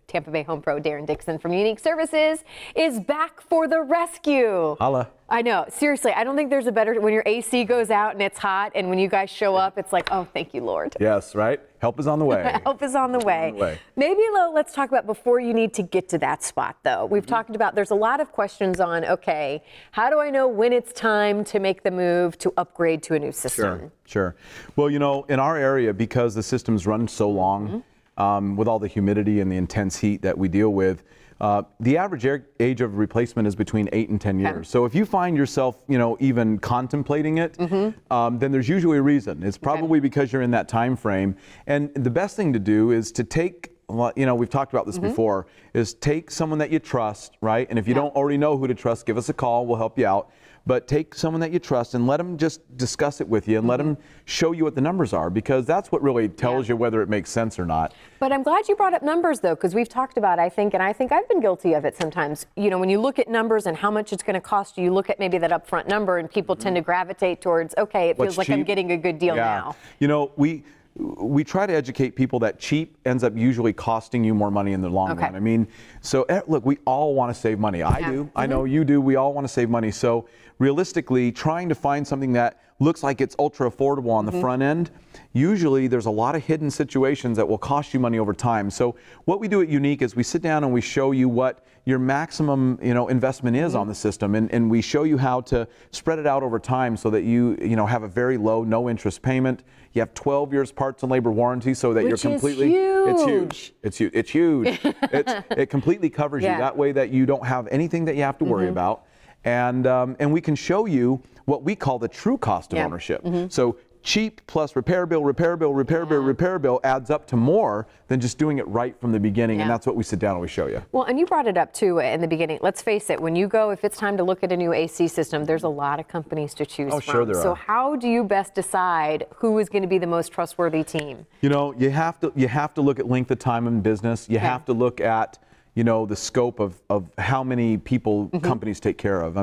Tampa Bay Home Pro Darren Dixon from Unique Services is back for the rescue. Holla. I know. Seriously, I don't think there's a better, when your AC goes out and it's hot and when you guys show up, it's like, oh, thank you, Lord. Yes, right? Help is on the way. Help is on the way. Maybe, let's talk about before you need to get to that spot, though. We've talked about, there's a lot of questions on, okay, how do I know when it's time to make the move to upgrade to a new system? Sure. Well, you know, in our area, because the system's run so long, with all the humidity and the intense heat that we deal with, the average age of replacement is between 8 and 10 years. So if you find yourself, you know, even contemplating it, then there's usually a reason. It's probably because you're in that time frame. And the best thing to do is to take, you know, we've talked about this before, is take someone that you trust, right? And if you don't already know who to trust, give us a call. We'll help you out. But take someone that you trust and let them just discuss it with you and let them show you what the numbers are, because that's what really tells you whether it makes sense or not. But I'm glad you brought up numbers, though, because we've talked about, I think I've been guilty of it sometimes. You know, when you look at numbers and how much it's going to cost you, you look at maybe that upfront number and people tend to gravitate towards, okay, it feels like I'm getting a good deal now. You know, we try to educate people that cheap ends up usually costing you more money in the long run. I mean, so look, we all want to save money. I do. I know you do. We all want to save money. So realistically, trying to find something that looks like it's ultra affordable on the front end, usually there's a lot of hidden situations that will cost you money over time. So what we do at Unique is we sit down and we show you what your maximum, you know, investment is on the system, and we show you how to spread it out over time so that you have a very low, no interest payment. You have 12 years parts and labor warranty, so that you're completely. It's huge. It's huge. It's huge. It completely covers you that way, that you don't have anything that you have to worry about. And we can show you what we call the true cost of ownership. So cheap plus repair bill, repair bill, repair bill, repair bill adds up to more than just doing it right from the beginning. And that's what we sit down and we show you. Well, and you brought it up too in the beginning. Let's face it, when you go, if it's time to look at a new AC system, there's a lot of companies to choose from. Sure there are. So how do you best decide who is going to be the most trustworthy team? You know, you have to look at length of time in business. You have to look at, you know, the scope of how many people companies take care of.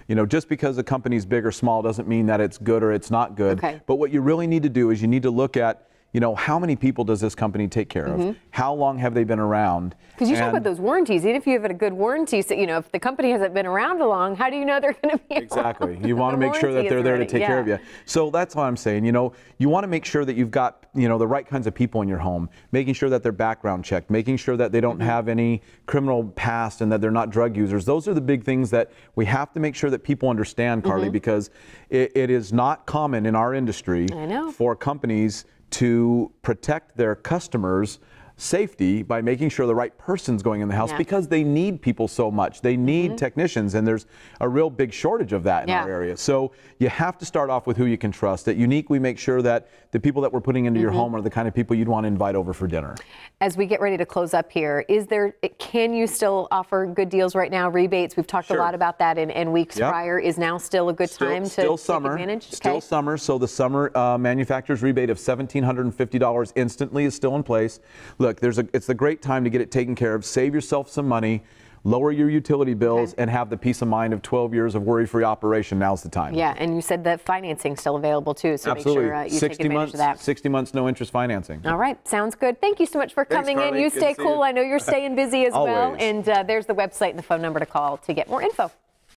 You know, just because a company's big or small doesn't mean that it's good or it's not good. But what you really need to do is you need to look at, you know, how many people does this company take care of? How long have they been around? Because you talk about those warranties. Even if you have a good warranty, so, you know, if the company hasn't been around long, how do you know they're going to be Exactly. You want to make sure that they're there to take care of you. So that's what I'm saying. You know, you want to make sure that you've got, you know, the right kinds of people in your home, making sure that they're background checked, making sure that they don't have any criminal past and that they're not drug users. Those are the big things that we have to make sure that people understand, Carly, because it is not common in our industry for companies to protect their customers' safety by making sure the right person's going in the house, because they need people so much. They need technicians, and there's a real big shortage of that in our area. So you have to start off with who you can trust. At Unique, we make sure that the people that we're putting into your home are the kind of people you'd want to invite over for dinner. As we get ready to close up here, can you still offer good deals right now, rebates? We've talked a lot about that in weeks prior. Is now still a good time to take advantage? Still summer, so the summer manufacturer's rebate of $1,750 instantly is still in place. Look, it's a great time to get it taken care of. Save yourself some money, lower your utility bills, and have the peace of mind of 12 years of worry-free operation. Now's the time. Yeah, and you said that financing's still available too, so make sure you take advantage of that. 60 months, no interest financing. All right, sounds good. Thank you so much for coming in. You stay cool. I know you're staying busy as well. And there's the website and the phone number to call to get more info.